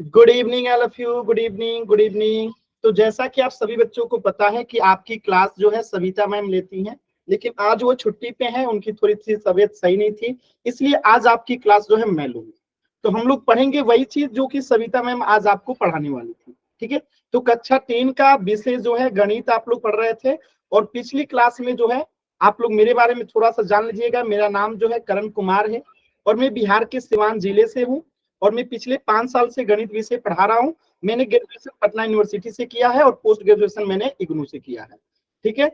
Good evening all of you, good evening, good evening. तो जैसा कि आप सभी बच्चों को पता है कि आपकी क्लास जो है सविता मैम लेती हैं, लेकिन आज वो छुट्टी पे हैं, उनकी थोड़ी सी तबीयत सही नहीं थी, इसलिए आज आपकी क्लास जो है मैं लूंगी। तो हम लोग पढ़ेंगे वही चीज जो कि सविता मैम आज आपको पढ़ाने वाली थी, ठीक है। तो कक्षा 3 का विषय जो है गणित आप लोग पढ़ रहे थे, और पिछली क्लास में जो है आप लोग मेरे बारे में थोड़ा सा जान लीजिएगा। मेरा नाम जो है करण कुमार है, और मैं बिहार के सिवान जिले से हूँ, और मैं पिछले 5 साल से गणित विषय पढ़ा रहा हूँ। मैंने ग्रेजुएशन पटना यूनिवर्सिटी से किया है, और पोस्ट ग्रेजुएशन मैंने इग्नू से किया है, ठीक है।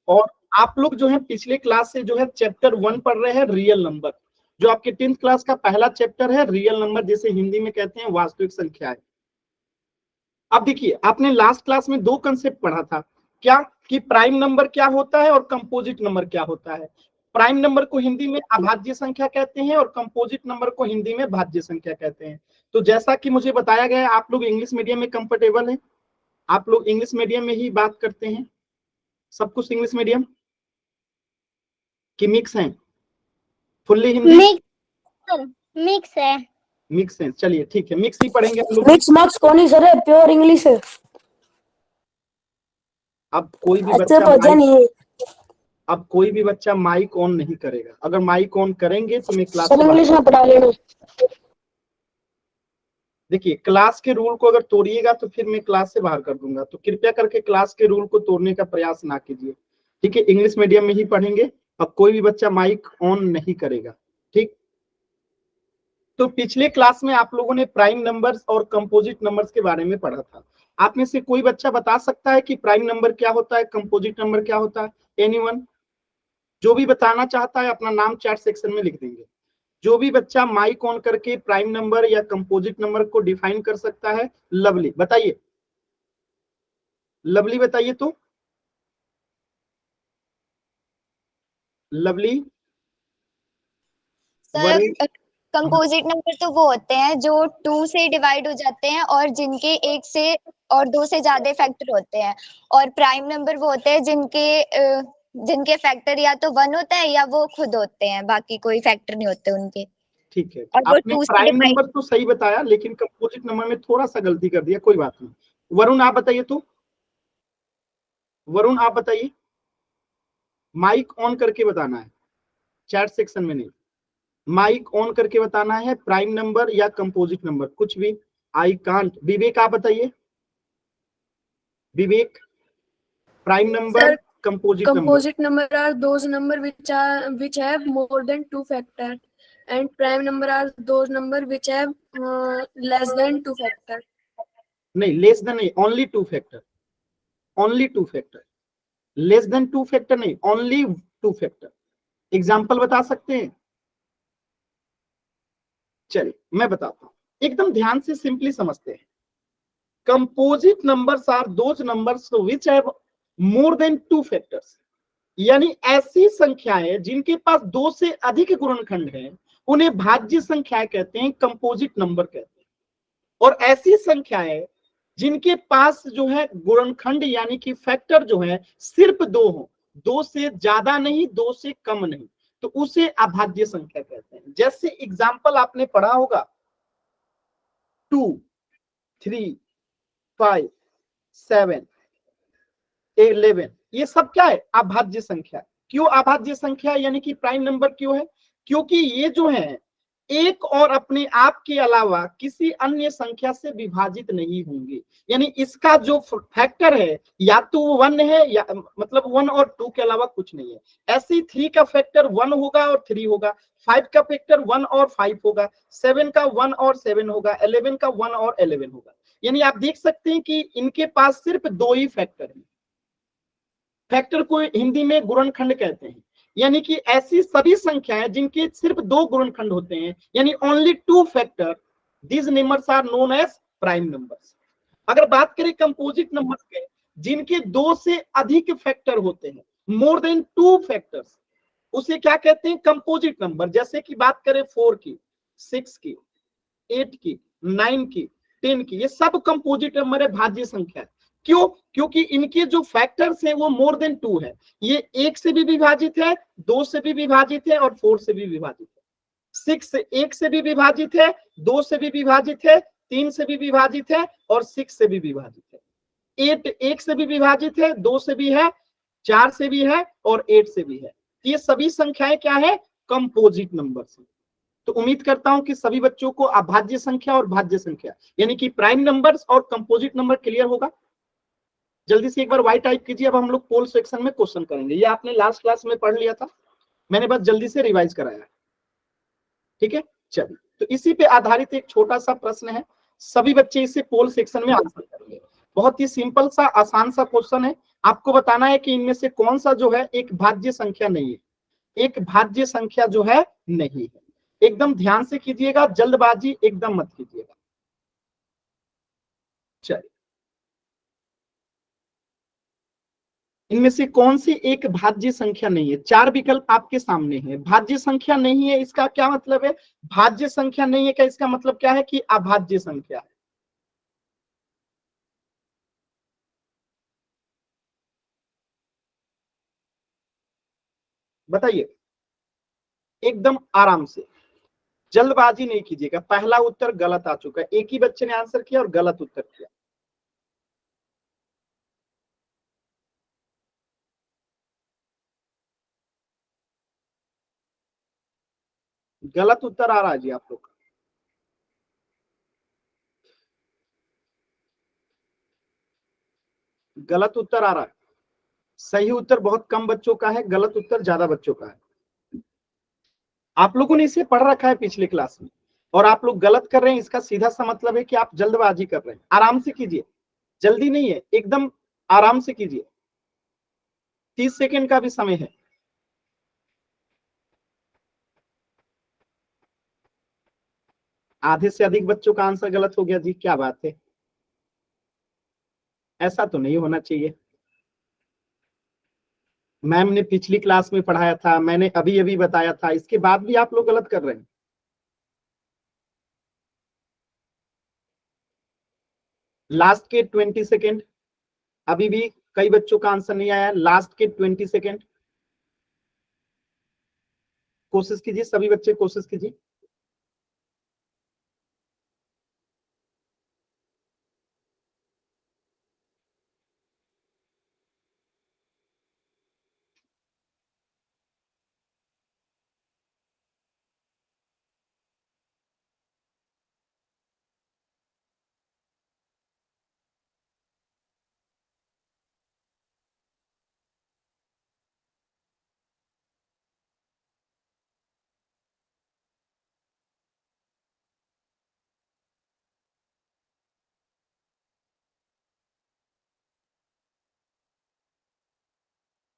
और आप लोग जो है पिछले क्लास से जो है चैप्टर 1 पढ़ रहे हैं, रियल नंबर, जो आपके 10th क्लास का पहला चैप्टर है, रियल नंबर, जिसे हिंदी में कहते हैं वास्तविक संख्याएं। अब देखिए, आपने लास्ट क्लास में 2 कंसेप्ट पढ़ा था, क्या कि प्राइम नंबर क्या होता है और कंपोजिट नंबर क्या होता है। प्राइम नंबर को हिंदी में अभाज्य संख्या कहते हैं, और कंपोजिट नंबर को हिंदी में भाज्य संख्या कहते हैं। तो जैसा कि मुझे बताया गया है, आप लोग इंग्लिश मीडियम में कंफर्टेबल हैं, आप लोग इंग्लिश मीडियम में ही बात करते हैं, सब कुछ इंग्लिश मीडियम की मिक्स है, फुल्ली हिंदी मिक्स है। मिक्स है, चलिए ठीक है, मिक्स ही पढ़ेंगे हम लोग। मिक्स कौन सर है, प्योर इंग्लिश है। अब कोई भी अच्छा बच्चा पता नहीं, अब कोई भी बच्चा माइक ऑन नहीं करेगा। अगर माइक ऑन करेंगे तो मैं क्लास सब इंग्लिश में पढ़ा लेना। देखिए, क्लास के रूल को अगर तोड़िएगा तो फिर मैं क्लास से बाहर कर दूंगा, तो कृपया करके क्लास के रूल को तोड़ने का प्रयास ना कीजिए, ठीक है। इंग्लिश मीडियम में ही पढ़ेंगे, अब कोई भी बच्चा माइक ऑन नहीं करेगा, ठीक। तो पिछले क्लास में आप लोगों ने प्राइम नंबर्स और कंपोजिट नंबर्स के बारे में पढ़ा था। आप में से कोई बच्चा बता सकता है कि प्राइम नंबर क्या होता है, कंपोजिट नंबर क्या होता है? एनीवन? जो भी बताना चाहता है अपना नाम चैट सेक्शन में लिख देंगे। जो भी बच्चा माइक ऑन करके प्राइम नंबर या कंपोजिट नंबर को डिफाइन कर सकता है, लवली बताइए, लवली बताइए। तो लवली, सर कंपोजिट नंबर तो वो होते हैं जो 2 से डिवाइड हो जाते हैं और जिनके 1 से और 2 से ज्यादा फैक्टर होते हैं, और प्राइम नंबर वो होते हैं जिनके फैक्टर या तो 1 होता है या वो खुद होते हैं, बाकी कोई फैक्टर नहीं होते उनके। ठीक है, और वो आपने 2 से प्राइम डिवाइड। नंबर तो सही बताया, लेकिन कंपोजिट नंबर में थोड़ा सा गलती कर दिया, कोई बात नहीं। वरुण आप बताइए, तो वरुण आप बताइए, माइक ऑन करके बताना है, चैट सेक्शन में नहीं, माइक ऑन करके बताना है, प्राइम नंबर या कंपोजिट नंबर, कुछ भी। I can't. विवेक आप बताइए, Vivek, prime number, composite number. Composite number are those number which have more than 2 factor, and prime number are those number which have less than 2 factor. नहीं, less than नहीं, only 2 factor, only 2 factor, less than 2 factor नहीं, only 2 factor. Example बता सकते हैं? चलिए मैं बताता हूं, एकदम ध्यान से सिंपली समझते हैं। Composite numbers are those numbers which have more than 2 factors, यानी ऐसी संख्याएं जिनके पास 2 से अधिक गुणनखंड हैं, उन्हें भाज्य संख्याएं कहते हैं, कंपोजिट नंबर कहते हैं। और ऐसी संख्याएं जिनके पास जो है गुणनखंड यानी कि फैक्टर जो है सिर्फ 2 हो, 2 से ज्यादा नहीं, 2 से कम नहीं, तो उसे अभाज्य संख्या कहते हैं। जैसे एग्जाम्पल आपने पढ़ा होगा 2, 3, 5, 7, 11, ये सब क्या है? अभाज्य संख्या। क्यों अभाज्य संख्या यानी कि प्राइम नंबर क्यों है? क्योंकि ये जो है एक और अपने आप के अलावा किसी अन्य संख्या से विभाजित नहीं होंगे, यानी इसका जो फैक्टर है या तो 1 है, या मतलब 1 और 2 के अलावा कुछ नहीं है। ऐसे 3 का फैक्टर 1 होगा और 3 होगा, 5 का फैक्टर 1 और 5 होगा, 7 का 1 और 7 होगा, 11 का 1 और 11 होगा। यानी आप देख सकते हैं कि इनके पास सिर्फ 2 ही फैक्टर है। फैक्टर को हिंदी में गुणनखंड कहते हैं, यानी कि ऐसी सभी संख्याएं जिनके सिर्फ 2 गुणनखंड होते हैं, यानी only 2 factor, these numbers are known as prime numbers. अगर बात करें कंपोजिट नंबर्स के, जिनके 2 से अधिक फैक्टर होते हैं, मोर देन 2 फैक्टर्स, उसे क्या कहते हैं? Composite number. जैसे कि बात करें 4 की, 6 की, 8 की, 9 की, 10 की, ये सब कंपोजिट नंबर है, भाज्य संख्या है। क्यों? क्योंकि इनके जो फैक्टर्स हैं वो मोर देन 2 है। ये 1 से भी विभाजित है, 2 से भी विभाजित है और 4 से भी विभाजित है। 6 1 से भी विभाजित है, 2 से भी विभाजित है, 3 से भी विभाजित है और 6 से भी विभाजित है। 8 1 से भी विभाजित है, 2 से भी है, 4 से भी है और 8 से भी है। ये सभी संख्याएं क्या है? कंपोजिट नंबर है। तो उम्मीद करता हूं कि सभी बच्चों को अभाज्य संख्या और भाज्य संख्या यानी कि प्राइम नंबर्स और कंपोजिट नंबर क्लियर होगा। जल्दी से एक बार वाई टाइप कीजिए। अब हम लोग पोल सेक्शन में क्वेश्चन करेंगे। ये आपने लास्ट क्लास में पढ़ लिया था, मैंने बस जल्दी से रिवाइज कराया। ठीक है, चलिए तो इसी पे आधारित एक छोटा सा प्रश्न है, सभी बच्चे इसे पोल सेक्शन में आंसर करेंगे। बहुत ही सिंपल सा आसान सा क्वेश्चन है। आपको बताना है कि इनमें से कौन सा जो है एक भाज्य संख्या नहीं है, एक भाज्य संख्या जो है नहीं है। एकदम ध्यान से कीजिएगा, जल्दबाजी एकदम मत कीजिएगा। चलिए, इनमें से कौन सी एक भाज्य संख्या नहीं है? 4 विकल्प आपके सामने है। भाज्य संख्या नहीं है इसका क्या मतलब है? भाज्य संख्या नहीं है का इसका मतलब क्या है कि अभाज्य संख्या है। बताइए एकदम आराम से, जल्दबाजी नहीं कीजिएगा। पहला उत्तर गलत आ चुका है, एक ही बच्चे ने आंसर किया और गलत उत्तर किया। गलत उत्तर आ रहा है जी आप लोग का। गलत उत्तर आ रहा है। सही उत्तर बहुत कम बच्चों का है, गलत उत्तर ज्यादा बच्चों का है। आप लोगों ने इसे पढ़ रखा है पिछले क्लास में और आप लोग गलत कर रहे हैं, इसका सीधा सा मतलब है कि आप जल्दबाजी कर रहे हैं। आराम से कीजिए, जल्दी नहीं है, एकदम आराम से कीजिए। 30 सेकेंड का भी समय है। आधे से अधिक बच्चों का आंसर गलत हो गया जी, क्या बात है? ऐसा तो नहीं होना चाहिए। मैम ने पिछली क्लास में पढ़ाया था, मैंने अभी अभी बताया था, इसके बाद भी आप लोग गलत कर रहे हैं। लास्ट के 20 सेकेंड, अभी भी कई बच्चों का आंसर नहीं आया। लास्ट के 20 सेकेंड, कोशिश कीजिए, सभी बच्चे कोशिश कीजिए।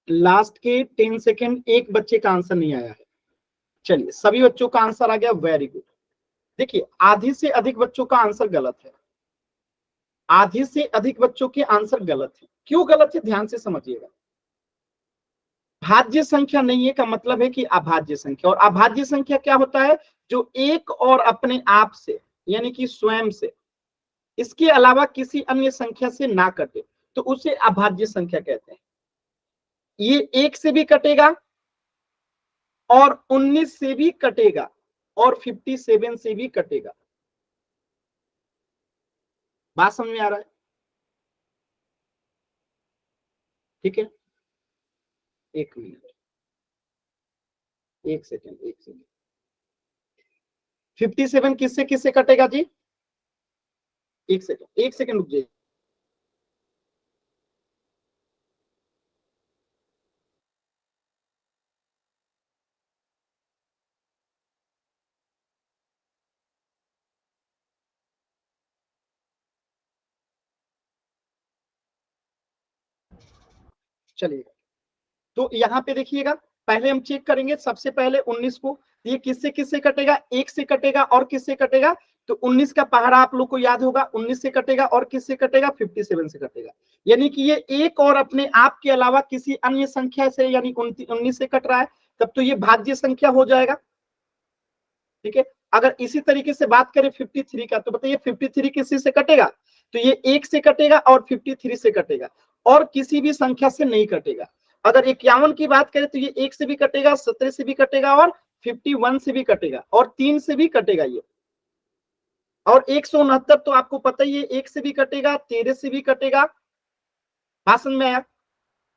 लास्ट के 10 सेकेंड, एक बच्चे का आंसर नहीं आया है। चलिए, सभी बच्चों का आंसर आ गया, वेरी गुड। देखिए, आधी से अधिक बच्चों का आंसर गलत है। आधी से अधिक बच्चों के आंसर गलत है। क्यों गलत है, ध्यान से समझिएगा। भाज्य संख्या नहीं है का मतलब है कि अभाज्य संख्या, और अभाज्य संख्या क्या होता है? जो एक और अपने आप से यानी कि स्वयं से, इसके अलावा किसी अन्य संख्या से ना कटे, तो उसे अभाज्य संख्या कहते हैं। ये 1 से भी कटेगा और 19 से भी कटेगा और 57 से भी कटेगा। बात समझ में आ रहा है? ठीक है, एक मिनट, एक सेकेंड, एक सेकेंड। 57 किससे किससे कटेगा जी? एक सेकेंड, एक सेकेंड रुक जाइए। चलिएगा, तो यहाँ पे देखिएगा, पहले हम चेक करेंगे सबसे पहले 19 को। ये किससे किससे कटेगा? 1 से कटेगा और किससे कटेगा? तो 19 का पहाड़ा आप लोग को याद होगा, 19 से कटेगा और किससे कटेगा? 57 से कटेगा। यानी कि ये एक और अपने आप के अलावा किसी अन्य संख्या से यानी 19 से कट रहा है, तब तो ये भाज्य संख्या हो जाएगा। ठीक है, अगर इसी तरीके से बात करें 53 का, तो बताइए 53 किसी से कटेगा? तो ये 1 से कटेगा और 53 से कटेगा और किसी भी संख्या से नहीं कटेगा। अगर 51 की बात करें तो ये 1 से भी कटेगा, 17 से भी कटेगा और 51 से भी कटेगा और 3 से भी कटेगा ये, और 169 तो आपको पता ही है 1 से भी कटेगा, 13 से भी कटेगा। भाषण में आया,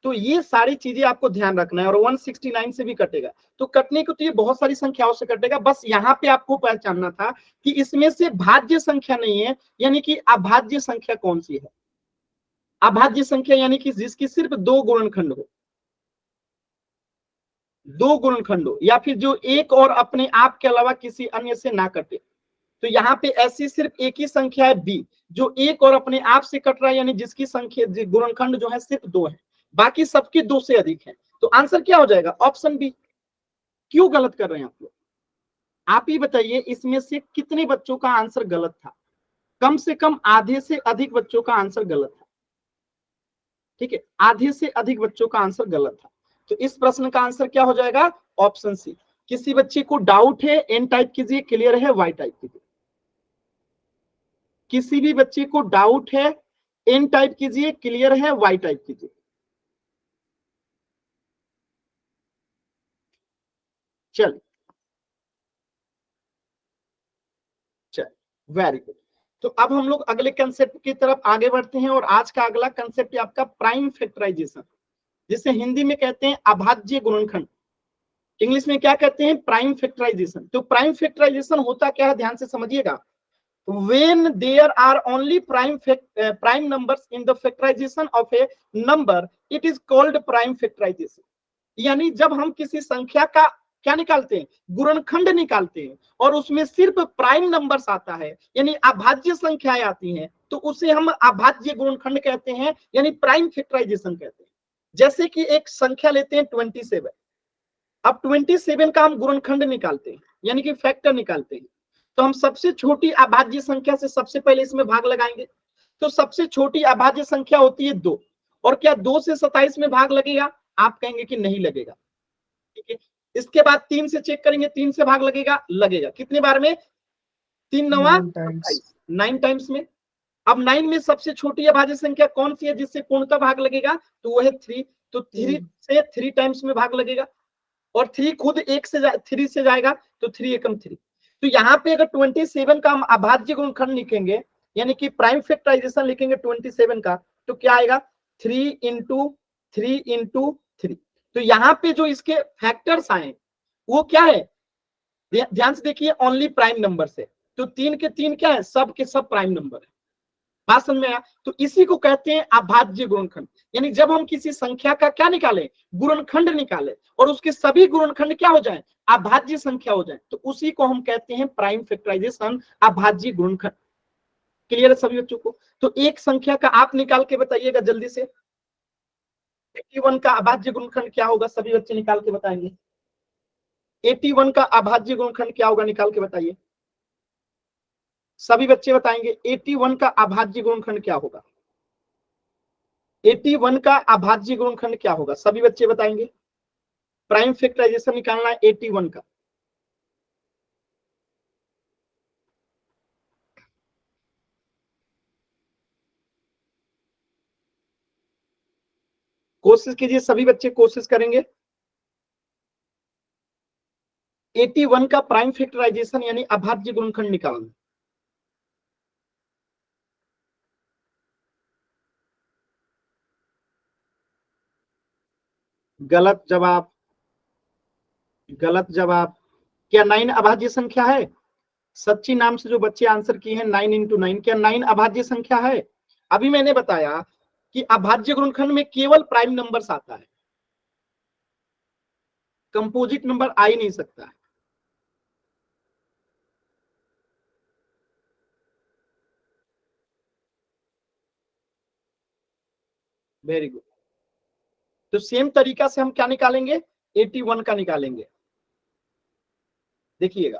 तो ये सारी चीजें आपको ध्यान रखना है, और 169 से भी कटेगा। तो कटने को तो ये बहुत सारी संख्याओं से कटेगा, बस यहाँ पे आपको पहचानना था कि इसमें से भाज्य संख्या नहीं है, यानी कि अभाज्य संख्या कौन सी है। अभाज्य संख्या यानी कि जिसकी सिर्फ 2 गुणनखंड हो, 2 गुणनखंड हो, या फिर जो एक और अपने आप के अलावा किसी अन्य से ना कटे। तो यहाँ पे ऐसी सिर्फ एक ही संख्या है बी, जो एक और अपने आप से कट रहा है, यानी जिसकी संख्या गुणनखंड जो है सिर्फ 2 है, बाकी सबके 2 से अधिक है। तो आंसर क्या हो जाएगा? Option B. क्यों गलत कर रहे हैं आप लोग? आप ही बताइए, इसमें से कितने बच्चों का आंसर गलत था? कम से कम आधे से अधिक बच्चों का आंसर गलत था। ठीक है, आधे से अधिक बच्चों का आंसर गलत था। तो इस प्रश्न का आंसर क्या हो जाएगा? Option C. किसी बच्चे को डाउट है, एन टाइप कीजिए, क्लियर है वाई टाइप कीजिए। किसी भी बच्चे को डाउट है, एन टाइप कीजिए, क्लियर है वाई टाइप कीजिए। चलिए वेरी गुड। तो अब हम लोग अगले कंसेप्ट की तरफ आगे बढ़ते हैं, और आज का अगला कंसेप्ट है आपका प्राइम फैक्टराइजेशन, जिसे हिंदी में कहते हैं अभाज्य गुणनखंड। इंग्लिश में क्या कहते हैं? Prime factorisation. तो प्राइम फैक्टराइजेशन होता क्या है, ध्यान से समझिएगा। when there are only prime numbers in the factorization of a number, it is called prime factorization। यानी जब हम किसी संख्या का क्या निकालते हैं? गुणनखंड निकालते हैं, और उसमें सिर्फ प्राइम नंबर्स आता है, यानी अभाज्य संख्याएं आती हैं, तो उसे हम अभाज्य गुणनखंड कहते हैं, यानी प्राइम फैक्टराइजेशन कहते हैं। जैसे कि एक संख्या लेते हैं 27। अब 27 का हम गुणनखंड निकालते हैं, यानी कि फैक्टर निकालते हैं। तो हम सबसे छोटी अभाज्य संख्या से सबसे पहले इसमें भाग लगाएंगे। तो सबसे छोटी अभाज्य संख्या होती है 2, और क्या 2 से 27 में भाग लगेगा? आप कहेंगे कि नहीं लगेगा। ठीक है, इसके बाद 3 से चेक करेंगे, 3 से भाग लगेगा? लगेगा। कितने बार में? 3 9 9 टाइम्स में। अब 9 में सबसे छोटी अभाज्य संख्या कौन सी है जिससे पूर्णतः भाग लगेगा? तो वो है 3। तो 3 से 3 टाइम्स में भाग लगेगा, और 3 खुद 1 से 3 से जाएगा, तो 3 एकम 3। तो यहाँ पे अगर 27 का हम अभाज्य गुणनखंड लिखेंगे, यानी कि प्राइम फैक्टराइजेशन लिखेंगे 27 का, तो क्या आएगा? 3 इंटू 3 इंटू 3। तो यहाँ पे जो इसके फैक्टर्स आए वो क्या है? ध्यान से देखिए, ओनली प्राइम नंबर से। तो 3 के 3 क्या है? सब के सब प्राइम नंबर है। बात समझ में आया? तो इसी को कहते हैं अभाज्य गुणनखंड। यानी जब हम किसी संख्या का क्या निकालें? गुणनखंड निकालें, और उसके सभी गुणनखंड क्या हो जाए? अभाज्य संख्या हो जाए, तो उसी को हम कहते हैं प्राइम फैक्टराइजेशन, अभाज्य गुणनखंड। क्लियर है सभी बच्चों को? तो एक संख्या का आप निकाल के बताइएगा जल्दी से। 81 का अभाज्य गुणनखंड क्या होगा? सभी बच्चे निकाल के बताएंगे। 81 का अभाज्य गुणनखंड क्या होगा? निकाल के बताइए। सभी बच्चे बताएंगे 81 का अभाज्य गुणनखंड क्या होगा? 81 का अभाज्य गुणनखंड क्या होगा? सभी बच्चे बताएंगे। प्राइम फैक्टराइजेशन निकालना है 81 का। कोशिश कीजिए, सभी बच्चे कोशिश करेंगे। 81 का प्राइम फैक्टराइजेशन यानी अभाज्य गुणनखंड निकालना। गलत जवाब, गलत जवाब। क्या 9 अभाज्य संख्या है? सच्ची नाम से जो बच्चे आंसर किए हैं 9 इंटू 9, क्या 9 अभाज्य संख्या है? अभी मैंने बताया कि अभाज्य गुणनखंड में केवल प्राइम नंबर्स आता है, कंपोजिट नंबर आ ही नहीं सकता है। Very good. तो सेम तरीका से हम क्या निकालेंगे? 81 का निकालेंगे। देखिएगा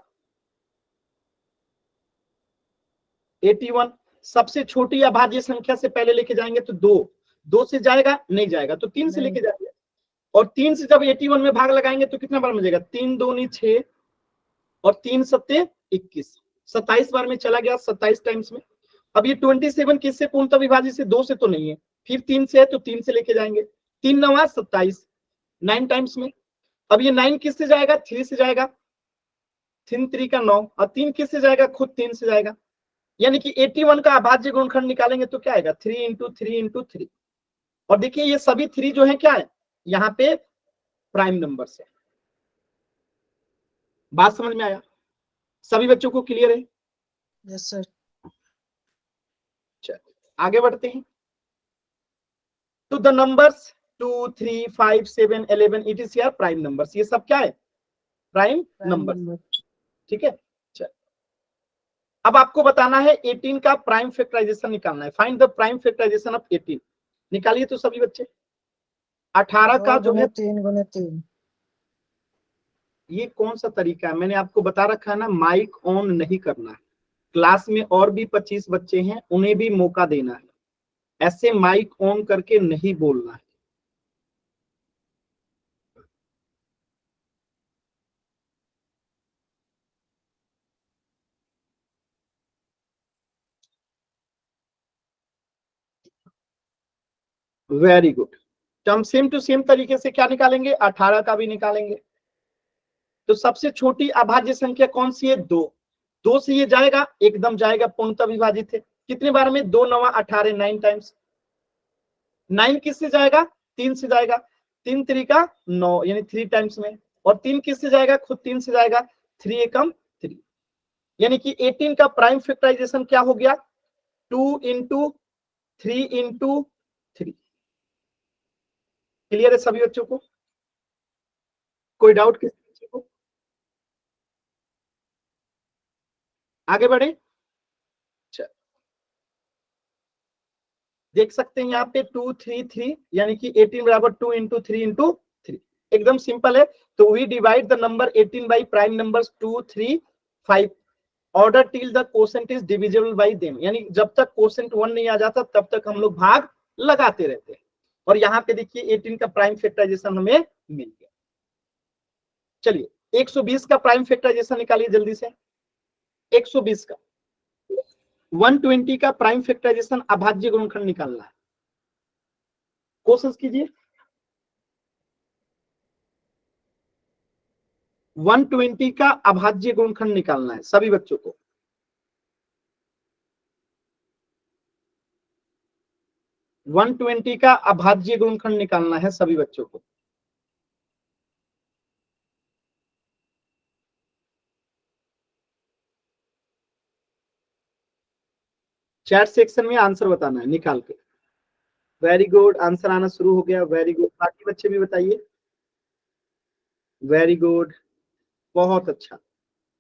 81 सबसे छोटी अभाज्य संख्या से पहले लेके जाएंगे तो 2 से जाएगा? नहीं जाएगा, तो 3 से लेके जाएंगे, और 3 से जब 81 में भाग लगाएंगे तो कितना बार मिलेगा? 3 दूनी 6 और 3 सत्ते 21, 27 बार में चला गया, 27 टाइम्स में। अब ये 27 किससे पूर्णतः विभाजित से? 2 से तो नहीं है, फिर 3 से है, तो 3 से लेके जाएंगे। 3 9 27, 9 टाइम्स में। अब ये 9 किससे जाएगा? 3 से जाएगा, 3 3 का 9 और 3 किससे जाएगा, खुद 3 से जाएगा। यानी कि 81 का अभाज्य गुणनखंड निकालेंगे तो क्या आएगा, 3 इंटू 3 इंटू 3। और देखिए ये सभी 3 जो है क्या है, यहाँ पे प्राइम नंबर से। बात समझ में आया, सभी बच्चों को क्लियर है? Yes sir. चलिए आगे बढ़ते हैं। तो द नंबर्स 2 3 5 7 11 इट इज यार प्राइम नंबर्स, ये सब क्या है, प्राइम नंबर। ठीक है, चल अब आपको बताना है 18 का प्राइम फैक्टराइजेशन निकालना है। Find the prime factorisation of 18। निकालिए तो सभी बच्चे। 18 का जो है 3 गुने 3। ये कौन सा तरीका है, मैंने आपको बता रखा है ना, माइक ऑन नहीं करना है। क्लास में और भी 25 बच्चे हैं, उन्हें भी मौका देना है, ऐसे माइक ऑन करके नहीं बोलना है। Very good. तो हम सेम टू सेम तरीके से क्या निकालेंगे, 18 का भी निकालेंगे। तो सबसे छोटी अभाज्य संख्या कौन सी है, 2। 2 से ये जाएगा, एकदम जाएगा, पूर्णतः विभाजित है। कितने बार में, 2 9 18, 9 टाइम्स। 9 किससे जाएगा, 3 से जाएगा। 3 3 का 9 यानी 3 टाइम्स में। और 3 किससे जाएगा, खुद 3 से जाएगा। 3 एकम 3, यानी कि 18 का प्राइम फैक्टराइजेशन क्या हो गया, 2 इंटू 3 इंटू 3। क्लियर है सभी बच्चों को, कोई डाउट किसी बच्चे को? आगे बढ़े। देख सकते हैं यहाँ पे 2 3 3 यानी कि 18 बराबर 2 इंटू 3 इंटू 3। एकदम सिंपल है। तो we divide the number 18 by prime numbers 2 3 5 order till the quotient is divisible by them, यानी जब तक कोसेंट 1 नहीं आ जाता तब तक हम लोग भाग लगाते रहते हैं। और यहाँ पे देखिए 18 का प्राइम फैक्टराइजेशन हमें मिल गया। चलिए 120 का प्राइम फैक्टराइजेशन निकालिए जल्दी से। 120 का 120 का प्राइम फैक्टराइजेशन अभाज्य गुणनखंड निकालना है, कोशिश कीजिए। 120 का अभाज्य गुणनखंड निकालना है सभी बच्चों को। वन 120 का अभाज्य गुणनखंड निकालना है सभी बच्चों को। चैट सेक्शन में आंसर बताना है निकाल के। वेरी गुड, आंसर आना शुरू हो गया। वेरी गुड, बाकी बच्चे भी बताइए। वेरी गुड, बहुत अच्छा,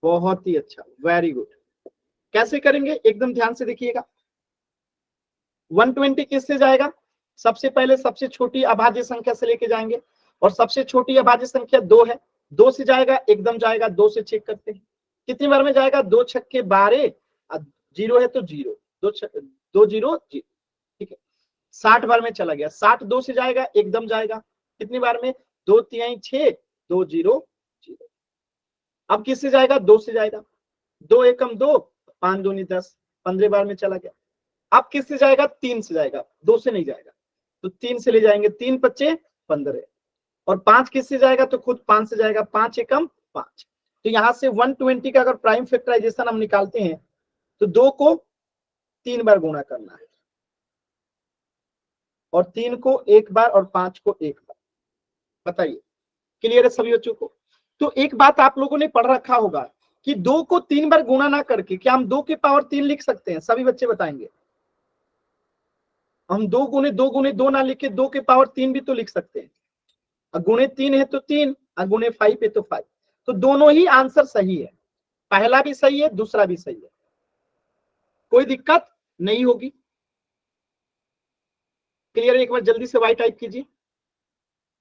बहुत ही अच्छा, वेरी गुड। कैसे करेंगे, एकदम ध्यान से देखिएगा। 120 किससे जाएगा, सबसे पहले सबसे छोटी अभाज्य संख्या से लेके जाएंगे, और सबसे छोटी अभाज्य संख्या 2 है। 2 से जाएगा, एकदम जाएगा। 2 से चेक करते हैं कितनी बार में जाएगा, 2 छक्के 12, 0 है तो 0, 2 0 0, ठीक है। 60 बार में चला गया। 60 2 से जाएगा, एकदम जाएगा। कितनी बार में, 2 3 6, 2 0 0। अब किससे जाएगा, 2 से जाएगा। 2 एकम 2, 5 दूनी 10, 15 बार में चला गया। अब किससे जाएगा, 3 से जाएगा, 2 से नहीं जाएगा, तो 3 से ले जाएंगे। 3 5 15, और 5 किससे जाएगा, तो खुद 5 से जाएगा। 5 एकम 5। तो यहां से 120 का अगर प्राइम फैक्टराइजेशन हम निकालते हैं तो 2 को 3 बार गुणा करना है, और 3 को 1 बार, और 5 को 1 बार। बताइए क्लियर है सभी बच्चों को? तो एक बात आप लोगों ने पढ़ रखा होगा कि 2 को 3 बार गुणा ना करके क्या हम 2 की पावर 3 लिख सकते हैं? सभी बच्चे बताएंगे। हम 2 गुणे 2 ना लिख के 2 के पावर 3 भी तो लिख सकते हैं। गुणे 3 है तो 3, गुणे 5 है तो 5। तो दोनों ही आंसर सही है, पहला भी सही है, दूसरा भी सही है, कोई दिक्कत नहीं होगी। क्लियर है? एक बार जल्दी से वाई टाइप कीजिए।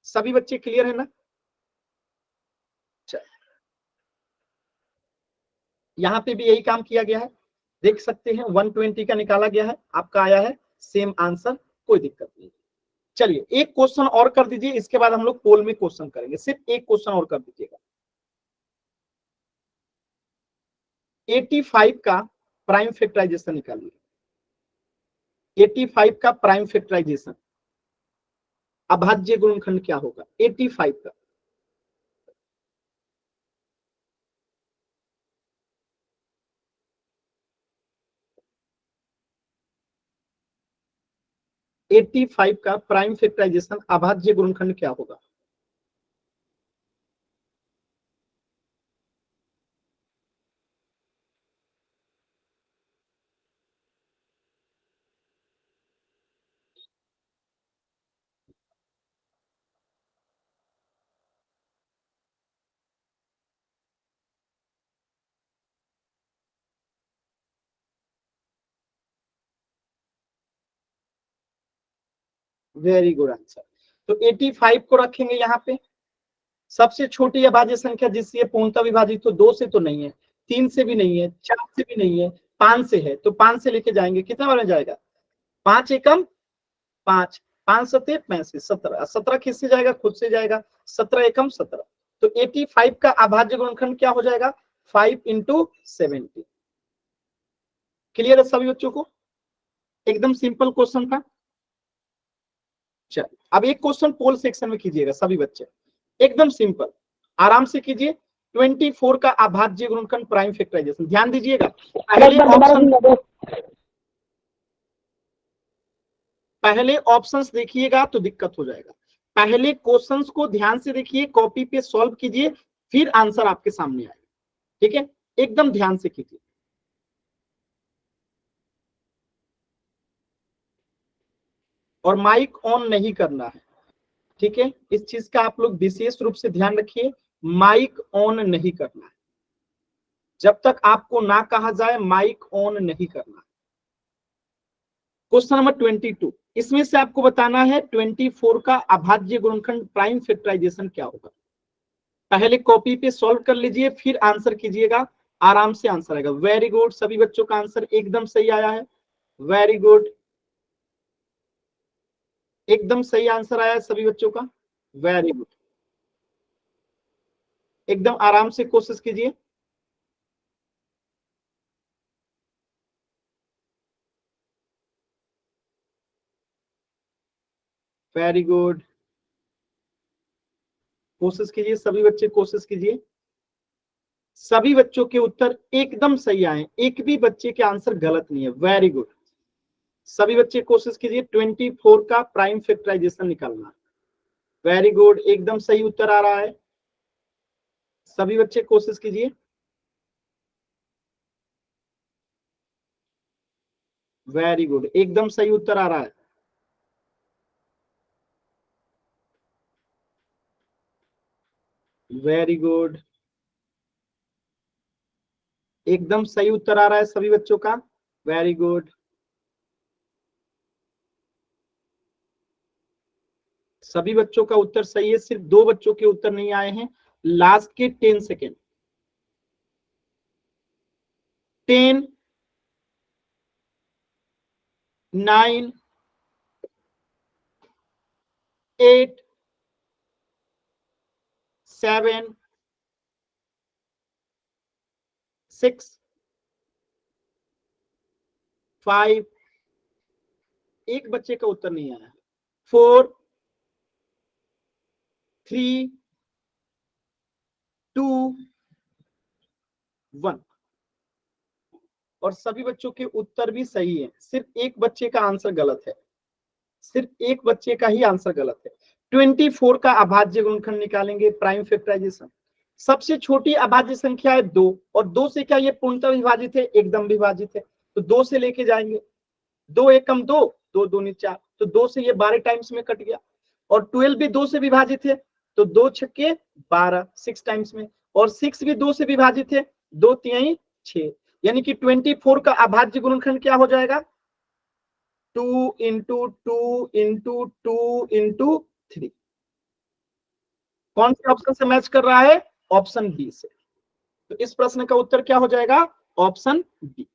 सभी बच्चे क्लियर है ना? यहाँ पे भी यही काम किया गया है, देख सकते हैं 120 का निकाला गया है, आपका आया है सेम आंसर, कोई दिक्कत नहीं। चलिए एक क्वेश्चन और कर दीजिए, इसके बाद हम लोग पोल में क्वेश्चन करेंगे। सिर्फ एक क्वेश्चन और कर दीजिएगा। 85 का प्राइम फैक्टराइजेशन निकालिए। 85 का प्राइम फैक्टराइजेशन अभाज्य गुणनखंड क्या होगा 85 का? 85 का प्राइम फैक्टराइजेशन अभाज्य गुणनखंड क्या होगा? Very good answer. तो 85 को रखेंगे यहाँ पे। सबसे छोटी अभाज्य संख्या जिससे पूर्णतः विभाजित हो, 2 से तो नहीं है, 3 से भी नहीं है, 4 से भी नहीं है, 5 से है। तो 5 से लेके जाएंगे, कितना बार में जाएगा? 5 एकम 5, 5 सते 35, 17, 17 किससे जाएगा? खुद से जाएगा, 17 एकम 17। तो 85 का अभाज्य गुणनखंड क्या हो जाएगा? 5 इंटू 70। क्लियर है सभी बच्चों को? एकदम सिंपल क्वेश्चन था। चल अब एक क्वेश्चन पोल सेक्शन में कीजिएगा सभी बच्चे, एकदम सिंपल, आराम से कीजिए। 24 का अभाज्य गुणनखंड प्राइम फैक्टराइजेशन, ध्यान दीजिएगा। पहले ऑप्शंस देखिएगा तो दिक्कत हो जाएगा। पहले क्वेश्चंस को ध्यान से देखिए, कॉपी पे सॉल्व कीजिए, फिर आंसर आपके सामने आएगा। ठीक है, एकदम ध्यान से कीजिए। और माइक ऑन नहीं करना है, ठीक है, इस चीज का आप लोग विशेष रूप से ध्यान रखिए। माइक ऑन नहीं करना है, जब तक आपको ना कहा जाए माइक ऑन नहीं करना। क्वेश्चन नंबर 22, इसमें से आपको बताना है 24 का अभाज्य गुणनखंड प्राइम फैक्टराइजेशन क्या होगा। पहले कॉपी पे सॉल्व कर लीजिए, फिर आंसर कीजिएगा, आराम से आंसर आएगा। वेरी गुड, सभी बच्चों का आंसर एकदम सही आया है। वेरी गुड, एकदम सही आंसर आया है सभी बच्चों का। वेरी गुड, एकदम आराम से कोशिश कीजिए। वेरी गुड, कोशिश कीजिए सभी बच्चे, कोशिश कीजिए। सभी बच्चों के उत्तर एकदम सही आए, एक भी बच्चे के आंसर गलत नहीं है। वेरी गुड, सभी बच्चे कोशिश कीजिए 24 का प्राइम फैक्टराइजेशन निकालना। वेरी गुड, एकदम सही उत्तर आ रहा है, सभी बच्चे कोशिश कीजिए। वेरी गुड, एकदम सही उत्तर आ रहा है। वेरी गुड, एकदम सही उत्तर आ रहा है सभी बच्चों का। वेरी गुड, सभी बच्चों का उत्तर सही है, सिर्फ 2 बच्चों के उत्तर नहीं आए हैं। लास्ट के 10 सेकेंड, 10, 9, 8, 7, 6, 5, एक बच्चे का उत्तर नहीं आया। 4, 3, 2, 1। और सभी बच्चों के उत्तर भी सही है, सिर्फ एक बच्चे का आंसर गलत है, सिर्फ एक बच्चे का ही आंसर गलत है। 24 का अभाज्य गुणनखंड निकालेंगे प्राइम फैक्टराइजेशन। सबसे छोटी अभाज्य संख्या है 2, और 2 से क्या ये पूर्णतः विभाजित है? एकदम विभाजित है। तो 2 से लेके जाएंगे, 2 एकम 2, 2 दूनी 4, तो 2 से ये 12 टाइम्स में कट गया। और 12 भी 2 से विभाजित है, तो 2 छक्के 12, 6 टाइम्स में। और 6 भी 2 से विभाजित है, 2 तिहाई 6, यानी कि 24 का अभाज्य गुणनखंड क्या हो जाएगा? 2 इंटू 2 इंटू 2 इंटू 3। कौन से ऑप्शन से मैच कर रहा है? ऑप्शन बी से। तो इस प्रश्न का उत्तर क्या हो जाएगा? Option B.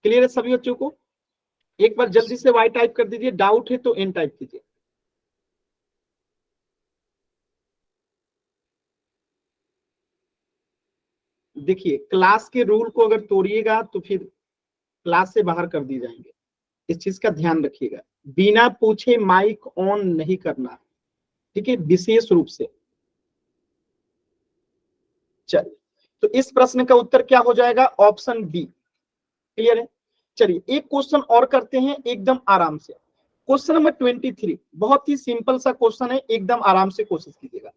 क्लियर है सभी बच्चों को? एक बार जल्दी से वाई टाइप कर दीजिए, डाउट है तो एन टाइप कीजिए। देखिए, क्लास के रूल को अगर तोड़िएगा तो फिर क्लास से बाहर कर दी जाएंगे, इस चीज का ध्यान रखिएगा। बिना पूछे माइक ऑन नहीं करना, ठीक है, विशेष रूप से। चलिए, तो इस प्रश्न का उत्तर क्या हो जाएगा? Option B. क्लियर है? चलिए एक क्वेश्चन और करते हैं एकदम आराम से। क्वेश्चन नंबर 23 बहुत ही सिंपल सा क्वेश्चन है, एकदम आराम से कोशिश कीजिएगा।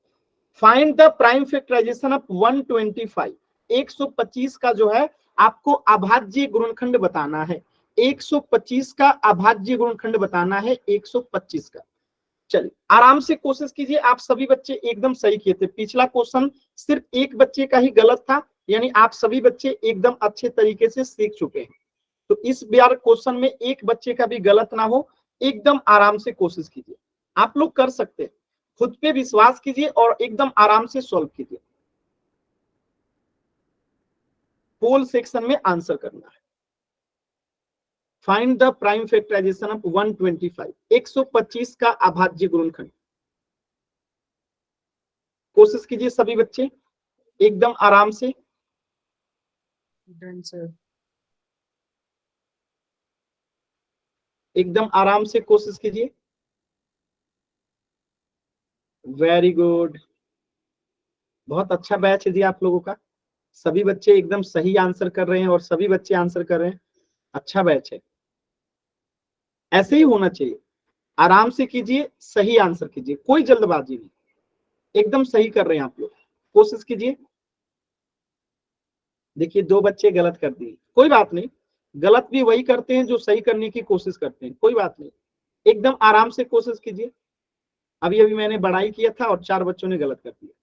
Find the prime factorisation of 125। 125 का जो है आपको अभाज्य गुणनखंड बताना है। 125 का अभाज्य गुणनखंड बताना है 125 का। चलिए आराम से कोशिश कीजिए। आप सभी बच्चे एकदम सही किए थे। पिछला क्वेश्चन सिर्फ एक बच्चे का ही गलत था, यानी आप सभी बच्चे एकदम अच्छे तरीके से सीख चुके हैं। तो इस बार क्वेश्चन में एक बच्चे का भी गलत ना हो, एकदम आराम से कोशिश कीजिए। आप लोग कर सकते हैं, खुद पे विश्वास कीजिए और एकदम आराम से सॉल्व कीजिए। पोल सेक्शन में आंसर करना है। Find the prime factorisation of 125। 125 का अभाज्य गुणनखंड। कोशिश कीजिए सभी बच्चे एकदम आराम से। Done, sir. एकदम आराम से कोशिश कीजिए। वेरी गुड, बहुत अच्छा बैच है जी आप लोगों का। सभी बच्चे एकदम सही आंसर कर रहे हैं और सभी बच्चे आंसर कर रहे हैं। अच्छा बैच है, ऐसे ही होना चाहिए। आराम से कीजिए, सही आंसर कीजिए, कोई जल्दबाजी नहीं। एकदम सही कर रहे हैं आप लोग, कोशिश कीजिए। देखिए 2 बच्चे गलत कर दिए, कोई बात नहीं। गलत भी वही करते हैं जो सही करने की कोशिश करते हैं, कोई बात नहीं। एकदम आराम से कोशिश कीजिए। अभी अभी मैंने बड़ाई किया था और 4 बच्चों ने गलत कर दिया।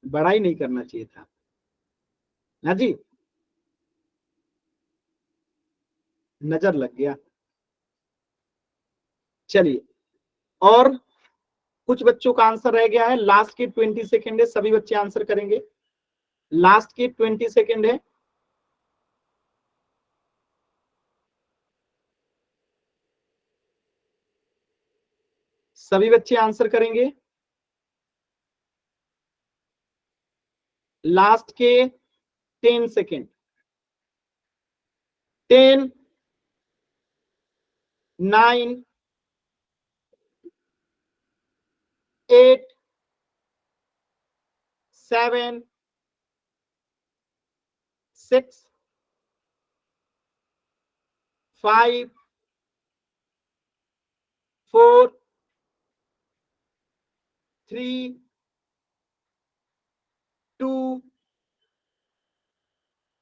बड़ाई नहीं करना चाहिए था ना जी, नजर लग गया। चलिए और कुछ बच्चों का आंसर रह गया है। लास्ट के 20 सेकेंड है, सभी बच्चे आंसर करेंगे। लास्ट के 20 सेकेंड है। सभी बच्चे आंसर करेंगे। लास्ट के 10 सेकेंड। 10, 9, 8, 7, 6, 5, 4, 3, 2,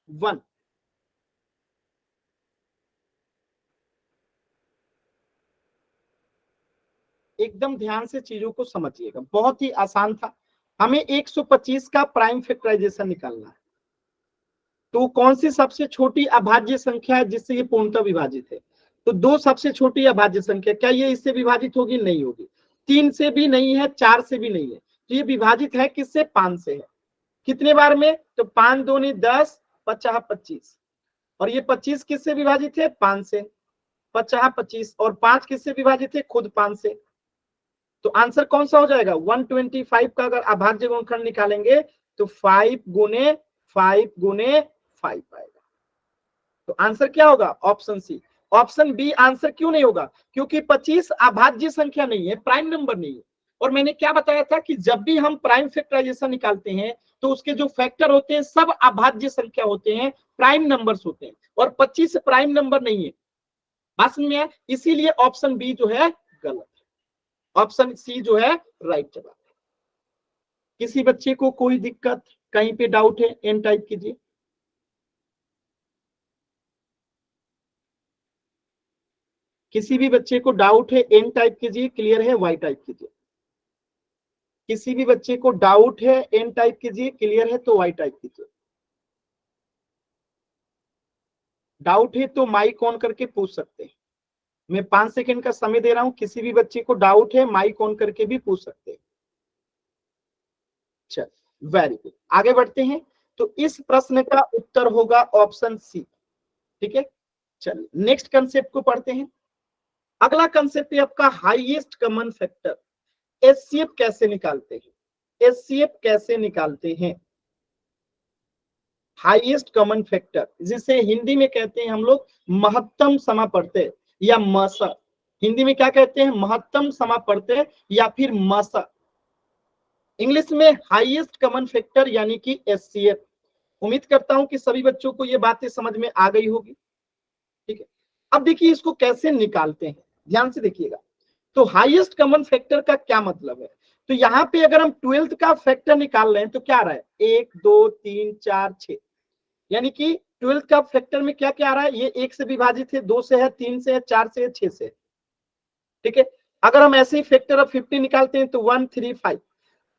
1। एकदम ध्यान से चीजों को समझिएगा, बहुत ही आसान था। हमें 125 का प्राइम फैक्टराइजेशन निकालना है। तो कौन सी सबसे छोटी अभाज्य संख्या है जिससे ये पूर्णतः विभाजित है? तो 2 सबसे छोटी अभाज्य संख्या, क्या ये इससे विभाजित होगी? नहीं होगी। 3 से भी नहीं है, 4 से भी नहीं है। तो ये विभाजित है किससे? 5 से है। कितने बार में? तो 5 दूनी 10, 50 25। और ये 25 किससे विभाजित है? 5 से। 50 25 और 5 किससे विभाजित है? खुद 5 से। तो आंसर कौन सा हो जाएगा? 125 का अगर अभाज्य गुणनखंड निकालेंगे तो 5 गुने 5 गुने 5 आएगा। तो आंसर क्या होगा? Option C. Option B answer क्यों नहीं होगा? क्योंकि 25 अभाज्य संख्या नहीं है, प्राइम नंबर नहीं है। और मैंने क्या बताया था कि जब भी हम प्राइम फैक्टराइजेशन निकालते हैं तो उसके जो फैक्टर होते हैं सब अभाज्य संख्या होते हैं, प्राइम नंबर्स होते हैं। और 25 प्राइम नंबर नहीं है। बात समझ में है? इसीलिए ऑप्शन बी जो है गलत है, ऑप्शन सी जो है राइट जवाब है। किसी बच्चे को कोई दिक्कत, कहीं पे डाउट है? एन टाइप कीजिए। किसी भी बच्चे को डाउट है एन टाइप कीजिए, क्लियर है वाई टाइप कीजिए। किसी भी बच्चे को डाउट है एन टाइप कीजिए, क्लियर है तो वाई टाइप कीजिए। डाउट है तो माइक ऑन करके पूछ सकते हैं। मैं 5 सेकंड का समय दे रहा हूं, किसी भी बच्चे को डाउट है माइक ऑन करके भी पूछ सकते हैं। चल वेरी गुड, आगे बढ़ते हैं। तो इस प्रश्न का उत्तर होगा ऑप्शन सी। ठीक है, चलिए नेक्स्ट कंसेप्ट को पढ़ते हैं। अगला कंसेप्ट है आपका हाईएस्ट कॉमन फैक्टर। एचसीएफ कैसे निकालते हैं? एचसीएफ कैसे निकालते हैं? हाईएस्ट कॉमन फैक्टर, जिसे हिंदी में कहते हैं हम लोग महत्तम समापवर्तय या मस। हिंदी में क्या कहते हैं? महत्तम समापवर्तय या फिर मस। इंग्लिश में हाईएस्ट कॉमन फैक्टर यानी कि एचसीएफ। उम्मीद करता हूं कि सभी बच्चों को ये बातें समझ में आ गई होगी। ठीक है, अब देखिए इसको कैसे निकालते हैं, ध्यान से देखिएगा। तो हाईएस्ट कॉमन फैक्टर का क्या मतलब है, तो यहाँ पे अगर हम 12th का फैक्टर निकाल रहे हैं तो क्या आ रहा है 1 2 3 4 6, यानी कि 12th का फैक्टर में क्या क्या आ रहा है, ये 1 से विभाजित है, 2 से है, 3 से है, 4 से है, 6 से है। ठीक है, अगर हम ऐसे ही फैक्टर ऑफ 50 निकालते हैं तो 1 3 5।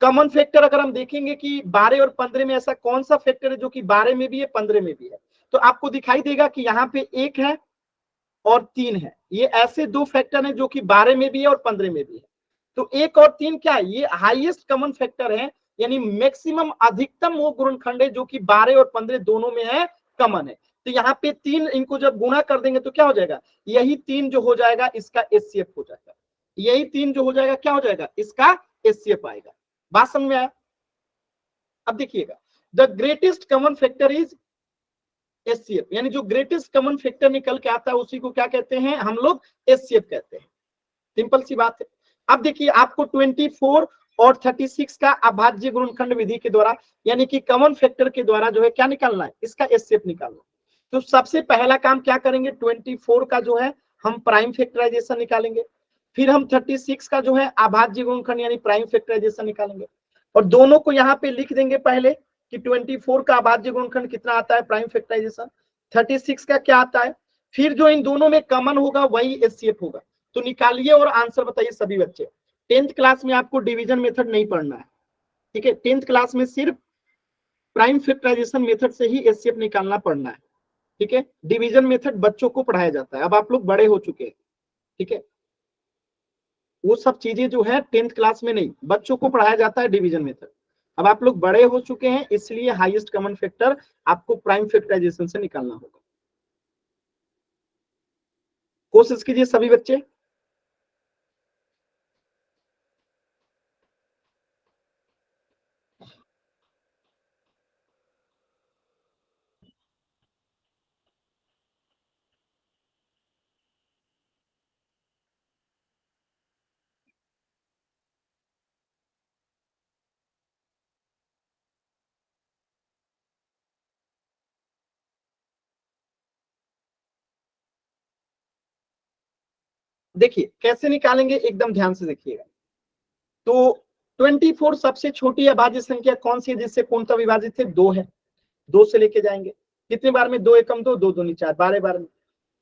कॉमन फैक्टर अगर हम देखेंगे कि 12 और 15 में ऐसा कौन सा फैक्टर है जो कि 12 में भी है 15 में भी है, तो आपको दिखाई देगा कि यहाँ पे 1 है और 3 है। ये ऐसे दो फैक्टर हैं जो कि 12 में भी है और 15 में भी है। तो 1 और 3 क्या है, ये हाईएस्ट कॉमन फैक्टर है, यानी मैक्सिमम अधिकतम वो गुणनखंड है जो कि 12 और 15 दोनों में है, कॉमन है। तो यहाँ पे 3 इनको जब गुणा कर देंगे तो क्या हो जाएगा, यही 3 जो हो जाएगा इसका एचसीएफ हो जाएगा, यही 3 जो हो जाएगा क्या हो जाएगा, इसका एचसीएफ आएगा। बात समझ में आया। अब देखिएगा, the greatest common factor is HCF, यानी जो ग्रेटेस्ट कॉमन फैक्टर निकल के आता है उसी को क्या कहते हैं हम लोग, एचसीएफ कहते हैं। सिंपल सी बात है। अब देखिए आपको 24 और 36 का अभाज्य गुणनखंड विधि के द्वारा, यानी कि कॉमन फैक्टर के द्वारा जो है क्या निकालना है, इसका एचसीएफ निकालना। तो सबसे पहला काम क्या करेंगे, 24 का जो है हम प्राइम फैक्टराइजेशन निकालेंगे, फिर हम 36 का जो है अभाज्य गुणनखंड यानी प्राइम फैक्टराइजेशन निकालेंगे, और दोनों को यहाँ पे लिख देंगे पहले कि 24 का अभाज्य गुणनखंड कितना आता है प्राइम फैक्टराइजेशन, 36 का क्या आता है, फिर जो इन दोनों में कॉमन होगा वही एचसीएफ होगा। तो निकालिए और आंसर बताइए सभी बच्चे। 10th क्लास में आपको डिवीजन मेथड नहीं पढ़ना है, ठीक है, 10th क्लास में सिर्फ प्राइम फैक्टराइजेशन मेथड से ही एचसीएफ निकालना पड़ना है। ठीक है, डिवीजन मेथड बच्चों को पढ़ाया जाता है, अब आप लोग बड़े हो चुके हैं। ठीक है, वो सब चीजें जो है 10th क्लास में नहीं, बच्चों को पढ़ाया जाता है डिवीजन मेथड। अब आप लोग बड़े हो चुके हैं, इसलिए हाईएस्ट कॉमन फैक्टर आपको प्राइम फैक्टराइजेशन से निकालना होगा। कोशिश कीजिए सभी बच्चे। देखिए कैसे निकालेंगे, एकदम ध्यान से देखिएगा। तो 24 सबसे छोटी अभाज्य संख्या कौन सी है जिससे पूर्णतः विभाजित है, 2 है, 2 से लेके जाएंगे। कितने बार में, 2 एकम 2, 2 दूनी 4, 12 बार में।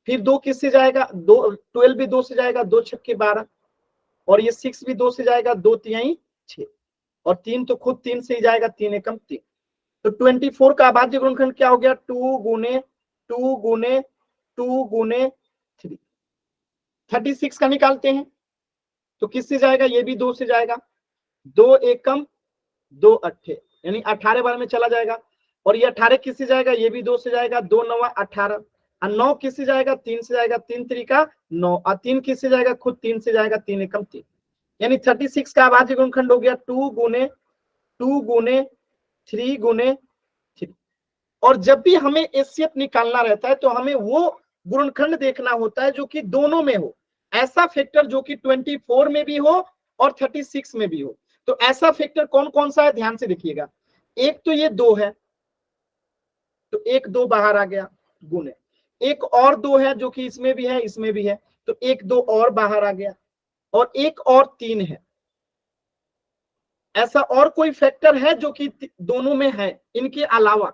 फिर 2 किससे जाएगा, 12 भी 2 से जाएगा, 2 छक्के 12, और ये 6 भी 2 से जाएगा, 2 तिहाई 6, और 3 तो खुद 3 से ही जाएगा, 3 एकम 3। तो 24 का अभाज्य गुणनखंड क्या हो गया, 2 गुने 2 गुने 2 गुने 3। 36 का निकालते हैं तो किससे जाएगा, ये भी 2 से जाएगा, 2 एकम 2 अट्ठे, यानी 18 बार में चला जाएगा। और ये 18 किससे जाएगा, ये भी 2 से जाएगा, 2 9 18, और 9 किससे जाएगा, 3 से जाएगा, 3 3 9, और 3 किससे जाएगा, खुद 3 से जाएगा, 3 एकम 3, यानी 36 का अभाज्य गुणनखंड हो गया 2 गुने 3 गुने 3। और जब भी हमें एचसीएफ निकालना रहता है तो हमें वो गुणनखंड देखना होता है जो कि दोनों में हो, ऐसा फैक्टर जो कि 24 में भी हो और 36 में भी हो। तो ऐसा फैक्टर कौन कौन सा है, ध्यान से देखिएगा। एक तो ये 2 है, तो 1 2 बाहर आ गया, गुने एक और 2 है जो कि इसमें भी है इसमें भी है, तो 1 2 और बाहर आ गया, और एक और 3 है। ऐसा और कोई फैक्टर है जो कि दोनों में है, इनके अलावा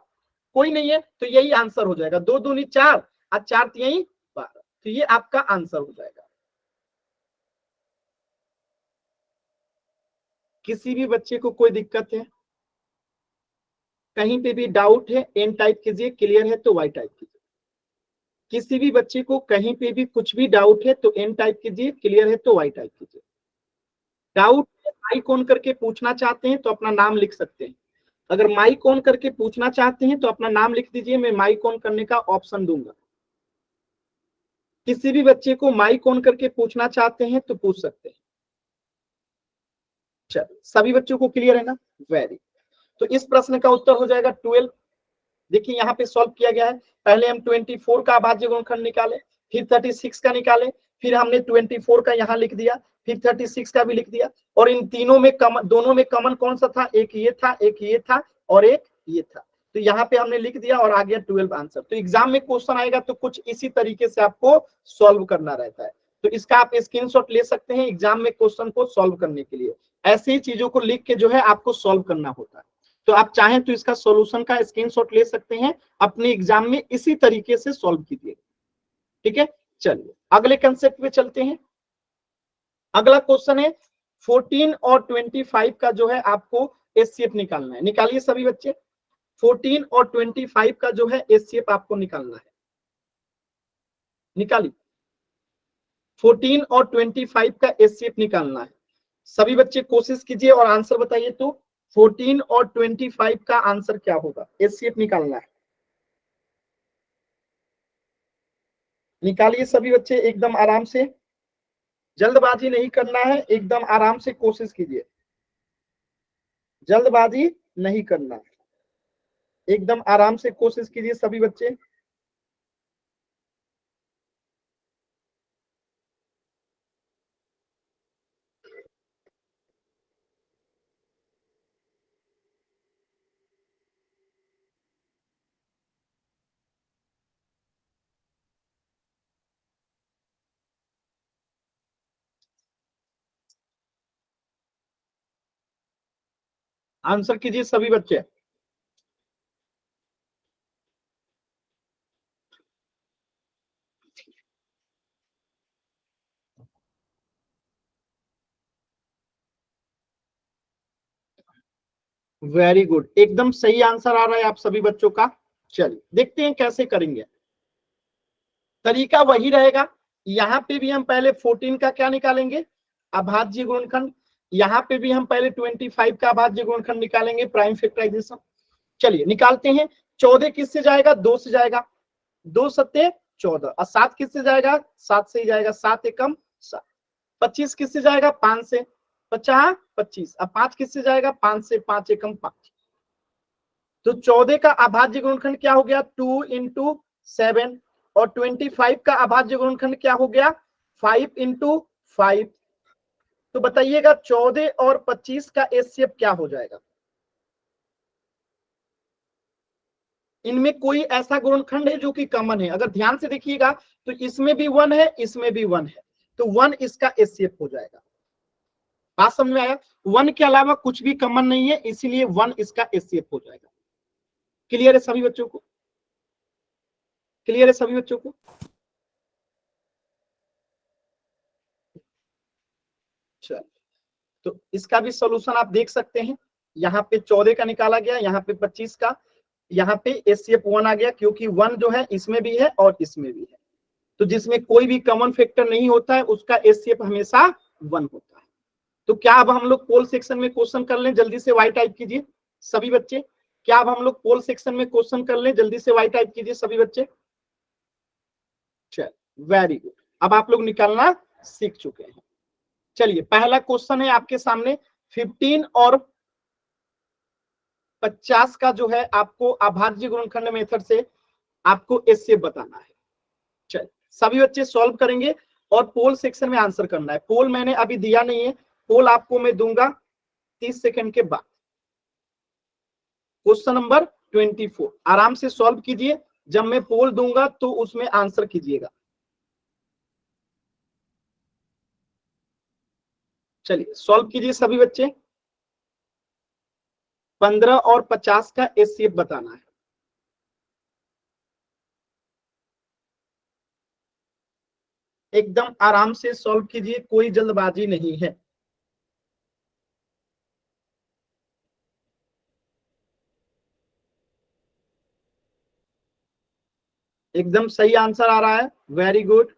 कोई नहीं है, तो यही आंसर हो जाएगा, 2 दूनी 4 और 4 तिहाई 12, तो ये आपका आंसर हो जाएगा। किसी भी बच्चे को कोई दिक्कत है, कहीं पे भी डाउट है, एन टाइप कीजिए, क्लियर है तो वाई टाइप कीजिए। किसी भी बच्चे को कहीं पे भी कुछ भी डाउट है तो एन टाइप कीजिए, क्लियर है तो वाई टाइप कीजिए। डाउट माइक ऑन करके पूछना चाहते हैं तो अपना नाम लिख सकते हैं। अगर माइक ऑन करके पूछना चाहते हैं तो अपना नाम लिख दीजिए, मैं माइक ऑन करने का ऑप्शन दूंगा। किसी भी बच्चे को माइक ऑन करके पूछना चाहते हैं तो पूछ सकते हैं। चलो सभी बच्चों को क्लियर है ना, वेरी। तो इस प्रश्न का उत्तर हो जाएगा 12। देखिए यहाँ पे सॉल्व किया गया है, पहले हम 24 का अभाज्य गुणनखंड निकाले, फिर 36 का निकाले, फिर हमने 24 का यहाँ लिख दिया, फिर 36 का भी लिख दिया, और इन तीनों में दोनों में कॉमन कौन सा था, एक ये था, एक ये था, और एक ये था। तो यहाँ पे हमने लिख दिया और आ गया 12 आंसर। तो एग्जाम में क्वेश्चन आएगा तो कुछ इसी तरीके से आपको सॉल्व करना रहता है। तो इसका आप स्क्रीनशॉट ले सकते हैं एग्जाम में क्वेश्चन को सॉल्व करने के लिए। ऐसे ही चीजों को लिख के जो है आपको सॉल्व करना होता है। तो आप चाहें तो इसका सॉल्यूशन का स्क्रीनशॉट ले सकते हैं, अपने एग्जाम में इसी तरीके से सॉल्व कीजिए। ठीक है, चलिए अगले कंसेप्ट पे चलते हैं। अगला क्वेश्चन है 14 और 25 का जो है आपको एचसीएफ निकालना है। निकालिए सभी बच्चे, 14 और 25 का जो है एचसीएफ आपको निकालना है। निकालिए, 14 और 25 का एचसीएफ निकालना है। सभी बच्चे कोशिश कीजिए और आंसर बताइए। तो 14 और 25 का आंसर क्या होगा? एचसीएफ निकालना है। निकालिए सभी बच्चे एकदम आराम से, जल्दबाजी नहीं करना है, एकदम आराम से कोशिश कीजिए, जल्दबाजी नहीं करना है, एकदम आराम से कोशिश कीजिए सभी बच्चे। आंसर कीजिए सभी बच्चे। वेरी गुड, एकदम सही आंसर आ रहा है आप सभी बच्चों का। चलिए देखते हैं कैसे करेंगे। तरीका वही रहेगा, यहाँ पे भी हम पहले 14 का क्या निकालेंगे? अभाज्य गुणनखंड। यहाँ पे भी हम पहले 25 का अभाज्य गुणनखंड निकालेंगे, प्राइम फैक्टराइजेशन। चलिए निकालते हैं। 14 किससे जाएगा? 2 से जाएगा, 2 सत्ते 14, और 7 किससे जाएगा? 7 से ही जाएगा, 7 एकम 7। 25 किससे जाएगा? 5 से, 50 25, अब 5 किससे जाएगा? 5 से, 5 एकम 5। तो 14 का अभाज्य गुणनखंड क्या हो गया? 2 इंटू 7, और 25 का अभाज्य गुणनखंड क्या हो गया? 5 इंटू 5। तो बताइएगा 14 और 25 का एचसीएफ क्या हो जाएगा? इनमें कोई ऐसा गुणनखंड है जो कि कॉमन है? अगर ध्यान से देखिएगा तो इसमें भी 1 है, इसमें भी 1 है, तो 1 इसका एचसीएफ हो जाएगा। बात समझ में आया? 1 के अलावा कुछ भी कॉमन नहीं है, इसीलिए 1 इसका एचसीएफ हो जाएगा। क्लियर है सभी बच्चों को? क्लियर है सभी बच्चों को? चल, तो इसका भी सॉल्यूशन आप देख सकते हैं। यहाँ पे 14 का निकाला गया, यहाँ पे 25 का, यहाँ पे एचसीएफ 1 आ गया, क्योंकि 1 जो है इसमें भी है और इसमें भी है। तो जिसमें कोई भी कॉमन फैक्टर नहीं होता है उसका एचसीएफ हमेशा 1 होता है। तो क्या अब हम लोग पोल सेक्शन में क्वेश्चन कर लें? जल्दी से वाई टाइप कीजिए सभी बच्चे। क्या अब हम लोग पोल सेक्शन में क्वेश्चन कर लें? जल्दी से वाई टाइप कीजिए सभी बच्चे। चल, वेरी गुड, अब आप लोग निकालना सीख चुके हैं। चलिए पहला क्वेश्चन है आपके सामने, 15 और 50 का जो है आपको अभाज्य गुणनखंड मेथड से आपको एचसीएफ बताना है। चलिए सभी बच्चे सॉल्व करेंगे और पोल सेक्शन में आंसर करना है। पोल मैंने अभी दिया नहीं है, पोल आपको मैं दूंगा 30 सेकंड के बाद। क्वेश्चन नंबर 24 आराम से सॉल्व कीजिए, जब मैं पोल दूंगा तो उसमें आंसर कीजिएगा। चलिए सॉल्व कीजिए सभी बच्चे। 15 और 50 का एचसीएफ बताना है। एकदम आराम से सॉल्व कीजिए, कोई जल्दबाजी नहीं है। एकदम सही आंसर आ रहा है, वेरी गुड।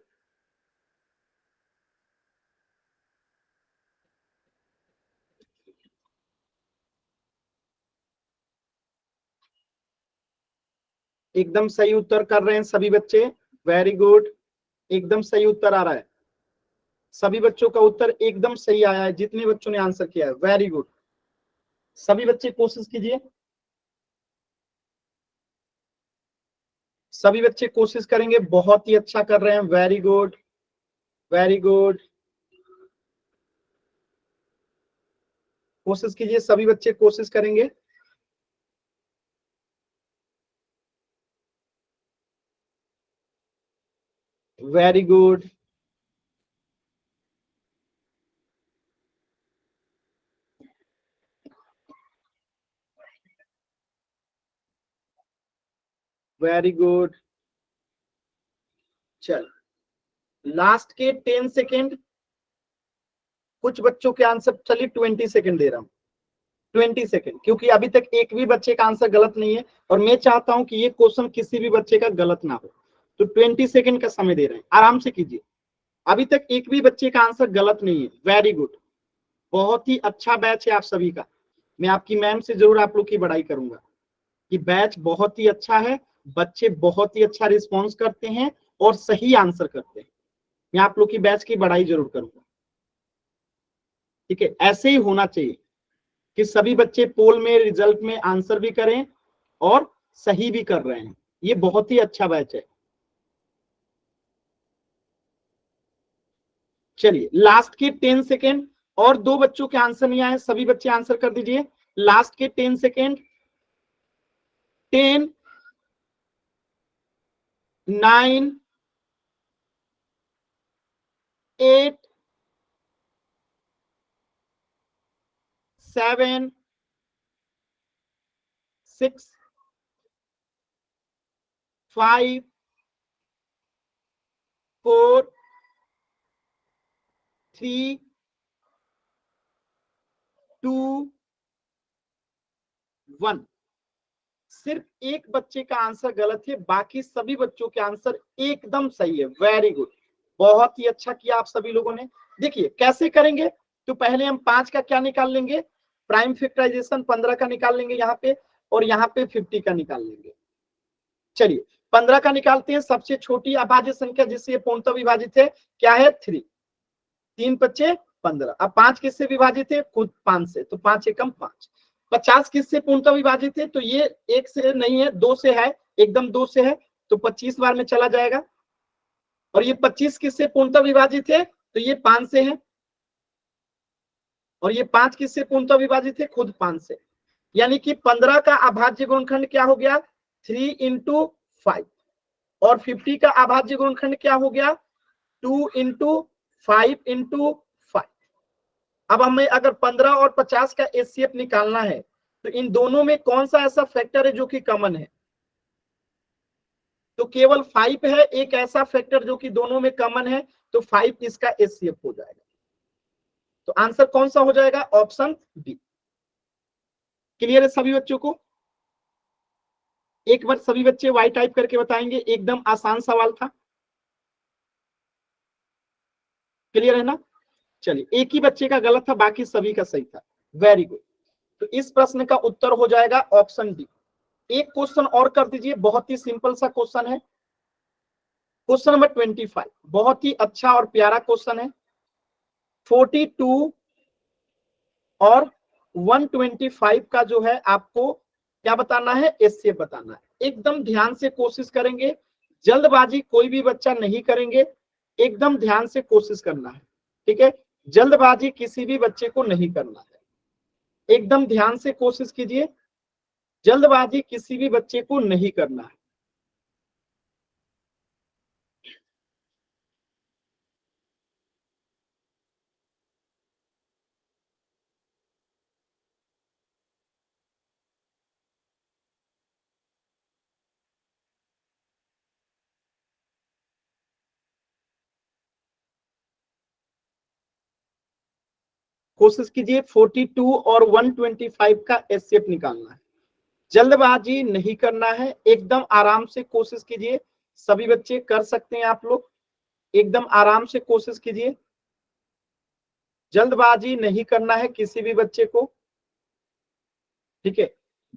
एकदम सही उत्तर कर रहे हैं सभी बच्चे, वेरी गुड। एकदम सही उत्तर आ रहा है, सभी बच्चों का उत्तर एकदम सही आया है, जितने बच्चों ने आंसर किया है, वेरी गुड। सभी बच्चे कोशिश कीजिए, सभी बच्चे कोशिश करेंगे, बहुत ही अच्छा कर रहे हैं, वेरी गुड वेरी गुड। कोशिश कीजिए, सभी बच्चे कोशिश करेंगे। Very good. Very good. चल लास्ट के 10 सेकेंड, कुछ बच्चों के आंसर, चलिए 20 सेकेंड दे रहा हूं, 20 सेकेंड, क्योंकि अभी तक एक भी बच्चे का आंसर गलत नहीं है और मैं चाहता हूं कि ये क्वेश्चन किसी भी बच्चे का गलत ना हो। तो 20 सेकेंड का समय दे रहे हैं, आराम से कीजिए। अभी तक एक भी बच्चे का आंसर गलत नहीं है। वेरी गुड, बहुत ही अच्छा बैच है आप सभी का। मैं आपकी मैम से जरूर आप लोग की बड़ाई करूंगा कि बैच बहुत ही अच्छा है, बच्चे बहुत ही अच्छा रिस्पॉन्स करते हैं और सही आंसर करते हैं। मैं आप लोग की बैच की बड़ाई जरूर करूंगा, ठीक है। ऐसे ही होना चाहिए कि सभी बच्चे पोल में, रिजल्ट में आंसर भी करें और सही भी कर रहे हैं। ये बहुत ही अच्छा बैच है। चलिए लास्ट के 10 सेकेंड, और दो बच्चों के आंसर नहीं आए, सभी बच्चे आंसर कर दीजिए। लास्ट के 10 सेकेंड, 10, 9, 8, 7, 6, 5, 4, 3, 2, 1। सिर्फ एक बच्चे का आंसर गलत है, बाकी सभी बच्चों के आंसर एकदम सही है। वेरी गुड, बहुत ही अच्छा किया आप सभी लोगों ने। देखिए कैसे करेंगे, तो पहले हम 5 का क्या निकाल लेंगे, प्राइम फैक्टराइजेशन 15 का निकाल लेंगे यहाँ पे, और यहाँ पे 50 का निकाल लेंगे। चलिए 15 का निकालते हैं। सबसे छोटी अभाज्य संख्या जिससे ये पूर्णतः विभाजित है क्या है, 3। 3 बच्चे 15। अब 5 किससे विभाजित है, खुद 5 से, तो 5 एकम 5। 50 किससे पूर्णतः विभाजित है, तो ये 1 से नहीं है, 2 से है, एकदम 2 से है, तो 25 बार में चला जाएगा। और ये 25 किससे पूर्णतः विभाजित है, तो ये 5 से है। और ये 5 किससे पूर्णतः विभाजित है, खुद 5 से। यानी कि 15 का अभाज्य गुणनखंड क्या हो गया, 3 इंटू 5। और 50 का अभाज्य गुणनखंड क्या हो गया, 2 इंटू 5 इंटू 5। अब हमें अगर 15 और 50 का एचसीएफ निकालना है, तो इन दोनों में कौन सा ऐसा फैक्टर है जो कि कॉमन है, तो केवल 5 है एक ऐसा फैक्टर जो कि दोनों में कॉमन है, तो 5 इसका एचसीएफ हो जाएगा। तो आंसर कौन सा हो जाएगा, ऑप्शन बी। क्लियर है सभी बच्चों को? एक बार सभी बच्चे वाई टाइप करके बताएंगे, एकदम आसान सवाल था। क्लियर है ना? चलिए एक ही बच्चे का गलत था, बाकी सभी का सही था। Very good. तो इस प्रश्न का उत्तर हो जाएगा ऑप्शन डी। एक क्वेश्चन और कर दीजिए, बहुत ही सिंपल सा क्वेश्चन है। क्वेश्चन नंबर 25 बहुत ही अच्छा और प्यारा क्वेश्चन है। 42 और 125 का जो है आपको क्या बताना है, एचसीएफ बताना है। एकदम ध्यान से कोशिश करेंगे, जल्दबाजी कोई भी बच्चा नहीं करेंगे, एकदम ध्यान से कोशिश करना है, ठीक है। जल्दबाजी किसी भी बच्चे को नहीं करना है, एकदम ध्यान से कोशिश कीजिए, जल्दबाजी किसी भी बच्चे को नहीं करना है। कोशिश कीजिए 42 और 125 का एचसीएफ निकालना है, जल्दबाजी नहीं करना है, एकदम आराम से कोशिश कीजिए। सभी बच्चे कर सकते हैं आप लोग, एकदम आराम से कोशिश कीजिए, जल्दबाजी नहीं करना है किसी भी बच्चे को, ठीक है।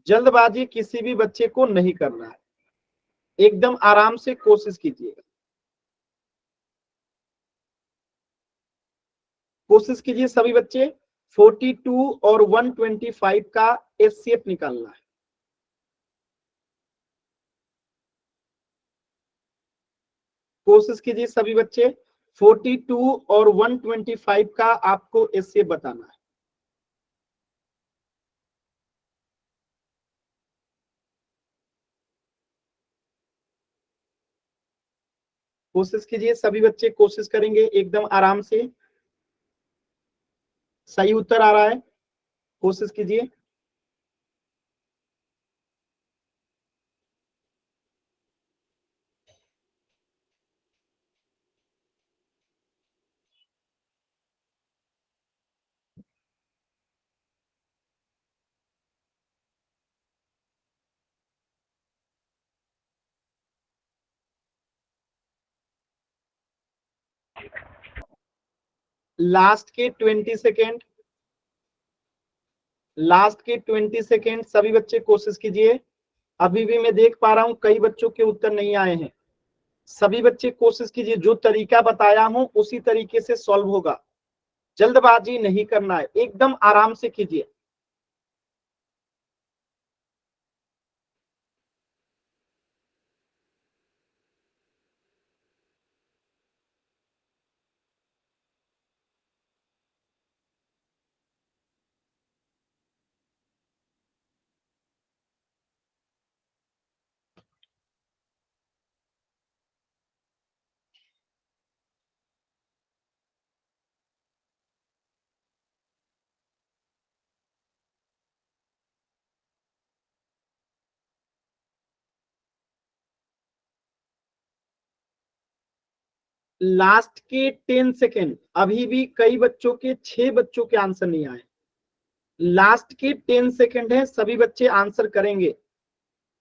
जल्दबाजी किसी भी बच्चे को नहीं करना है, एकदम आराम से कोशिश कीजिएगा। कोशिश कीजिए सभी बच्चे, 42 और 125 का एचसीएफ निकालना है। कोशिश कीजिए सभी बच्चे, 42 और 125 का आपको एचसीएफ बताना है। कोशिश कीजिए, सभी बच्चे कोशिश करेंगे एकदम आराम से। सही उत्तर आ रहा है, कोशिश कीजिए। लास्ट के 20 सेकेंड, लास्ट के 20 सेकेंड, सभी बच्चे कोशिश कीजिए। अभी भी मैं देख पा रहा हूं कई बच्चों के उत्तर नहीं आए हैं। सभी बच्चे कोशिश कीजिए, जो तरीका बताया हूं उसी तरीके से सॉल्व होगा। जल्दबाजी नहीं करना है, एकदम आराम से कीजिए। लास्ट के 10 सेकेंड, अभी भी कई बच्चों के 6 बच्चों के आंसर नहीं आए। लास्ट के 10 सेकेंड है, सभी बच्चे आंसर करेंगे।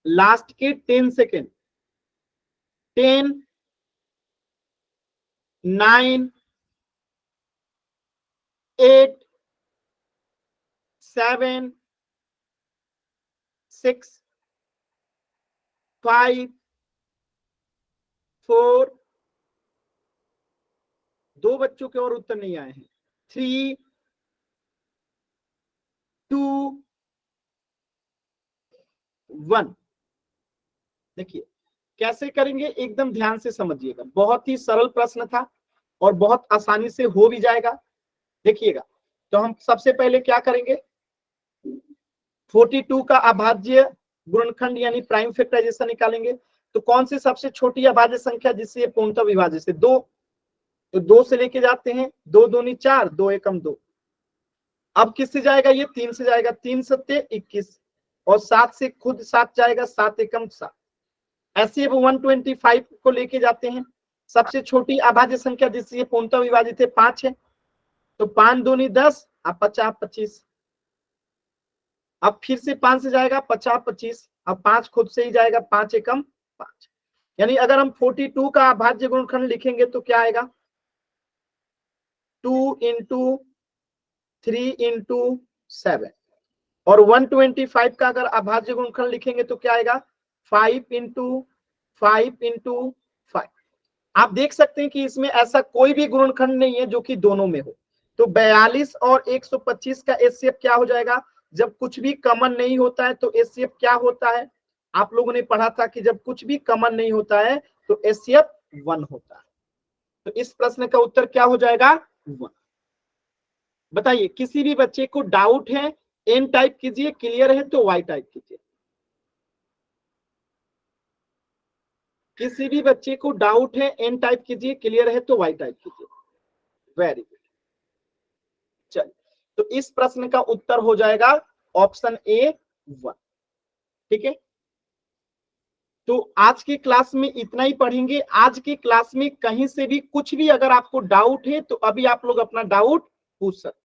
लास्ट के 10 सेकेंड, 10, 9, 8, 7, 6, 5, 4, 2 बच्चों के और उत्तर नहीं आए हैं। 3, 2, 1। देखिए कैसे करेंगे, एकदम ध्यान से समझिएगा। बहुत ही सरल प्रश्न था और बहुत आसानी से हो भी जाएगा। देखिएगा, तो हम सबसे पहले क्या करेंगे, 42 का अभाज्य गुणनखंड यानी प्राइम फैक्टराइजेशन निकालेंगे। तो कौन सी सबसे छोटी अभाज्य संख्या जिससे ये पूर्णतः विभाज्य से 2, तो 2 से लेके जाते हैं, 2 दूनी 4, 2 एकम 2। अब किससे जाएगा, ये 3 से जाएगा, 3 सत्ते 21 और 7 से खुद 7 जाएगा, 7 एकम 7। ऐसे अब 125 को लेके जाते हैं, सबसे छोटी अभाज्य संख्या जिससे ये पूर्णतः विभाजित है 5 है, तो 5 दूनी 10 अब 50 25। अब फिर से 5 से जाएगा 50 25, अब 5 खुद से ही जाएगा, 5 एकम 5। यानी अगर हम 42 का अभाज्य गुणनखंड लिखेंगे तो क्या आएगा, 2 इंटू 3 इंटू 7। और 125 का अगर अभाज्य गुणनखंड लिखेंगे तो क्या आएगा, 5 इंटू 5 इंटू 5। आप देख सकते हैं कि इसमें ऐसा कोई भी गुणनखंड नहीं है जो कि दोनों में हो। तो 42 और 125 का एचसीएफ क्या हो जाएगा, जब कुछ भी कॉमन नहीं होता है तो एचसीएफ क्या होता है, आप लोगों ने पढ़ा था कि जब कुछ भी कॉमन नहीं होता है तो एचसीएफ 1 होता है। तो इस प्रश्न का उत्तर क्या हो जाएगा, 1। बताइए, किसी भी बच्चे को डाउट है, एन टाइप कीजिए, क्लियर है तो वाई टाइप कीजिए। किसी भी बच्चे को डाउट है, एन टाइप कीजिए, क्लियर है तो वाई टाइप कीजिए। Very good. चलिए, तो इस प्रश्न का उत्तर हो जाएगा ऑप्शन ए 1। ठीक है, तो आज की क्लास में इतना ही पढ़ेंगे। आज की क्लास में कहीं से भी कुछ भी अगर आपको डाउट है तो अभी आप लोग अपना डाउट पूछ सकते हैं।